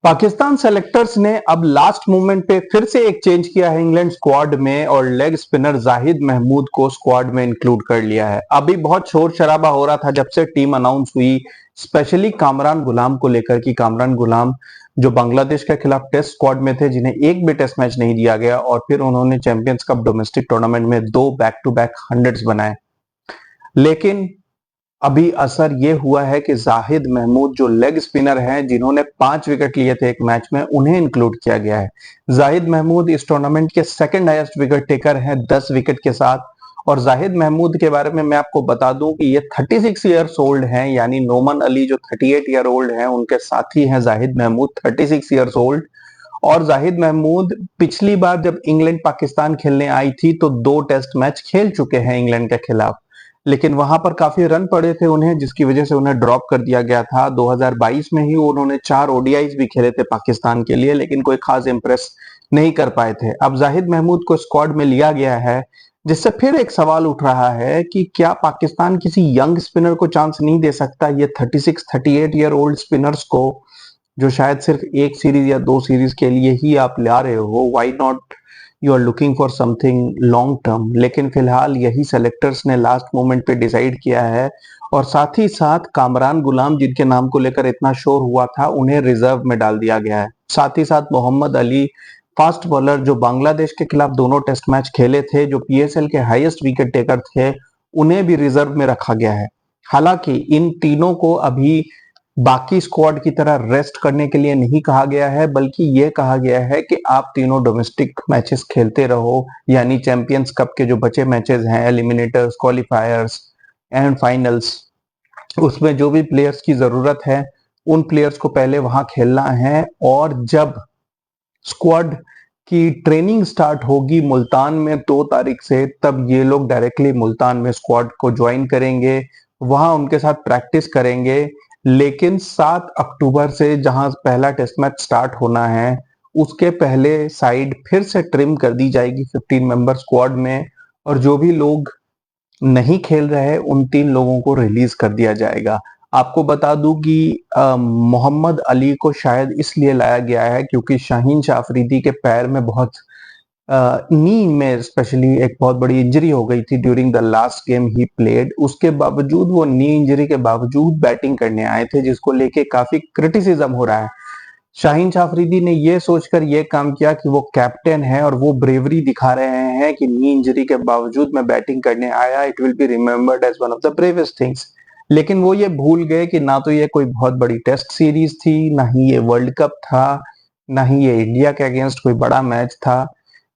Pakistan selectors ने अब last moment पे फिर से एक चेंज किया है इंग्लैंड स्क्वाड में और लेग स्पिनर जाहिद महमूद को स्क्वाड में इंक्लूड कर लिया है। अभी बहुत शोर शराबा हो रहा था जब से टीम अनाउंस हुई, स्पेशली कामरान गुलाम को लेकर कि कामरान गुलाम जो बांग्लादेश के खिलाफ टेस्ट स्क्वाड में थे, जिन्हें एक भी टेस्ट मैच नहीं दिया गया और फिर उन्होंने चैंपियंस कप डोमेस्टिक टूर्नामेंट में दो बैक टू बैक हंड्रेड्स बनाए। लेकिन अभी असर ये हुआ है कि जाहिद महमूद जो लेग स्पिनर हैं, जिन्होंने 5 विकेट लिए थे एक मैच में, उन्हें इंक्लूड किया गया है। जाहिद महमूद इस टूर्नामेंट के सेकंड हाईएस्ट विकेट टेकर हैं 10 विकेट के साथ। और जाहिद महमूद के बारे में मैं आपको बता दूं कि ये 36 ईयर्स ओल्ड हैं, यानी नोमान अली जो 38 ईयर ओल्ड हैं उनके साथी हैं जाहिद महमूद 36 ईयर्स ओल्ड। और जाहिद महमूद पिछली बार जब इंग्लैंड पाकिस्तान खेलने आई थी तो 2 टेस्ट मैच खेल चुके हैं इंग्लैंड के खिलाफ, लेकिन वहां पर काफी रन पड़े थे उन्हें, जिसकी वजह से उन्हें ड्रॉप कर दिया गया था। 2022 में ही उन्होंने 4 ओडीआईज भी खेले थे पाकिस्तान के लिए, लेकिन कोई खास इंप्रेस नहीं कर पाए थे। अब जाहिद महमूद को स्क्वाड में लिया गया है, जिससे फिर एक सवाल उठ रहा है कि क्या पाकिस्तान किसी यंग स्पिनर को चांस नहीं दे सकता। ये 36-38 ईयर ओल्ड स्पिनर्स को, जो शायद सिर्फ एक सीरीज या 2 सीरीज के लिए ही आप ला रहे हो, why not you are looking for something long term. लेकिन फिलहाल यही सेलेक्टर्स ने लास्ट मोमेंट पे डिसाइड किया है। और साथ ही साथ कामरान गुलाम, जिनके नाम को लेकर इतना शोर हुआ था, उन्हें रिजर्व में डाल दिया गया है। साथ ही साथ मोहम्मद अली, फास्ट बॉलर, जो बांग्लादेश के खिलाफ दोनों टेस्ट मैच खेले थे, जो पीएसएल के हाईएस्ट विकेट टेकर थे, उन्हें भी रिजर्व में रखा गया है। हालांकि इन तीनों को अभी बाकी स्क्वाड की तरह रेस्ट करने के लिए नहीं कहा गया है, बल्कि ये कहा गया है कि आप तीनों डोमेस्टिक मैचेस खेलते रहो, यानी चैंपियंस कप के जो बचे मैचेस हैं, एलिमिनेटर्स, क्वालिफायर्स एंड फाइनल्स, उसमें जो भी प्लेयर्स की जरूरत है उन प्लेयर्स को पहले वहां खेलना है। और जब स्क्वाड की ट्रेनिंग स्टार्ट होगी मुल्तान में 2 तारीख से, तब ये लोग डायरेक्टली मुल्तान में स्क्वाड को ज्वाइन करेंगे, वहां उनके साथ प्रैक्टिस करेंगे। लेकिन 7 अक्टूबर से जहां पहला टेस्ट मैच स्टार्ट होना है, उसके पहले साइड फिर से ट्रिम कर दी जाएगी 15 मेंबर स्क्वाड में, और जो भी लोग नहीं खेल रहे उन 3 लोगों को रिलीज कर दिया जाएगा। आपको बता दूं कि मोहम्मद अली को शायद इसलिए लाया गया है क्योंकि शाहीन शाह अफरीदी के पैर में बहुत नी में स्पेशली एक बहुत बड़ी इंजरी हो गई थी during the last game he played. उसके बावजूद, वो नी इंजरी के बावजूद बैटिंग करने आए थे, जिसको लेके काफी क्रिटिसिज्म हो रहा है। शाहीन शाह अफरीदी ने ये सोचकर ये काम किया कि वो कैप्टन है और वो ब्रेवरी दिखा रहे हैं कि नी इंजरी के बावजूद मैं बैटिंग करने आया, it will be remembered as one of the bravest things. लेकिन वो ये भूल गए कि ना तो ये कोई बहुत बड़ी टेस्ट सीरीज थी, ना ही ये वर्ल्ड कप था, ना ही ये इंडिया के अगेंस्ट कोई बड़ा मैच था।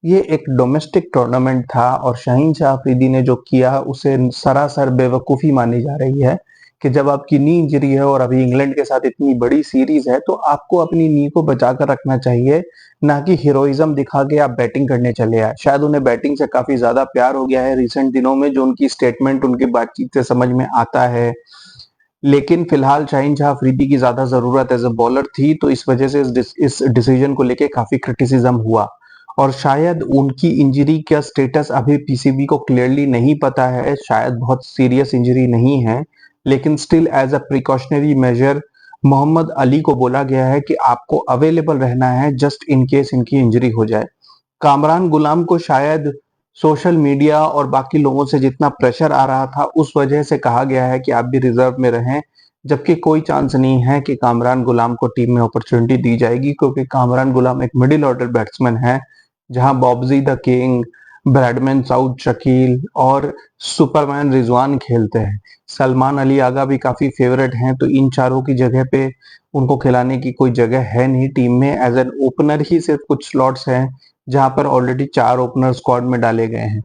ये एक डोमेस्टिक टूर्नामेंट था और शाहीन शाह अफरीदी ने जो किया उसे सरासर बेवकूफी मानी जा रही है कि जब आपकी नी इंजरी है और अभी इंग्लैंड के साथ इतनी बड़ी सीरीज है, तो आपको अपनी नी को बचाकर रखना चाहिए, ना कि हीरोइज्म दिखा के आप बैटिंग करने चले आए। शायद उन्हें बैटिंग से काफी ज्यादा प्यार हो गया है रिसेंट दिनों में, जो उनकी स्टेटमेंट, उनकी बातचीत से समझ में आता है। लेकिन फिलहाल शाहीन शाह अफरीदी की ज्यादा जरूरत एज अ बॉलर थी, तो इस वजह से इस डिसीजन को लेके काफी क्रिटिसिज्म हुआ। और शायद उनकी इंजरी का स्टेटस अभी पीसीबी को क्लियरली नहीं पता है, शायद बहुत सीरियस इंजरी नहीं है, लेकिन still as a precautionary measure Mohammed Ali को बोला गया है कि आपको अवेलेबल रहना है जस्ट इन केस इनकी इंजरी हो जाए। कामरान गुलाम को शायद सोशल मीडिया और बाकी लोगों से जितना प्रेशर आ रहा था, उस वजह से कहा गया है कि आप भी रिजर्व में रहें, जबकि कोई चांस नहीं है कि कामरान गुलाम को टीम में अपॉर्चुनिटी दी जाएगी, क्योंकि कामरान गुलाम एक मिडिल ऑर्डर बैट्समैन है, जहां Bobji the king, Bradman south Shakeel और सुपरमैन रिजवान खेलते हैं। सलमान अली आगा भी काफी फेवरेट हैं, तो इन चारों की जगह पे उनको खिलाने की कोई जगह है नहीं टीम में। एज एन ओपनर ही सिर्फ कुछ स्लॉट्स हैं, जहां पर ऑलरेडी 4 ओपनर स्क्वाड में डाले गए हैं।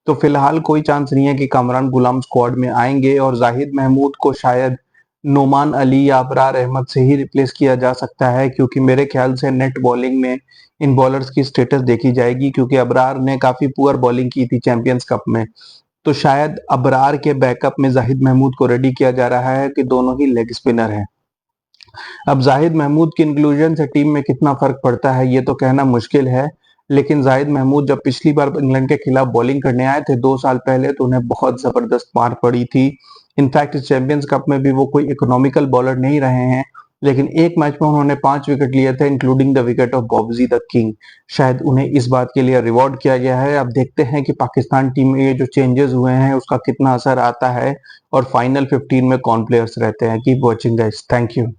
तो फिलहाल कोई चांस नहीं है कि कामरान गुलाम स्क्वाड में आएंगे, और जाहिद महमूद को शायद नोमान अली या अबरार अहमद से ही रिप्लेस किया जा सकता है, क्योंकि मेरे ख्याल से नेट बॉलिंग में इन बॉलर्स की स्टेटस देखी जाएगी, क्योंकि अबरार ने काफी पुअर बॉलिंग की थी चैंपियंस कप में। तो शायद अबरार के बैकअप में जाहिद महमूद को रेडी किया जा रहा है कि दोनों ही लेग स्पिनर हैं। अब जाहिद महमूद के इंक्लूजन से टीम में कितना फर्क पड़ता है ये तो कहना मुश्किल है, लेकिन जाहिद महमूद जब पिछली बार इंग्लैंड के खिलाफ बॉलिंग करने आए थे 2 साल पहले, तो उन्हें बहुत जबरदस्त मार पड़ी थी। इनफैक्ट इस चैंपियंस कप में भी वो कोई इकोनॉमिकल बॉलर नहीं रहे हैं, लेकिन एक मैच में उन्होंने 5 विकेट लिए थे, including the wicket of बॉबजी the king. शायद उन्हें इस बात के लिए रिवॉर्ड किया गया है। अब देखते हैं कि पाकिस्तान टीम में ये जो चेंजेस हुए हैं उसका कितना असर आता है और फाइनल 15 में कौन प्लेयर्स रहते हैं। Keep watching guys, thank you.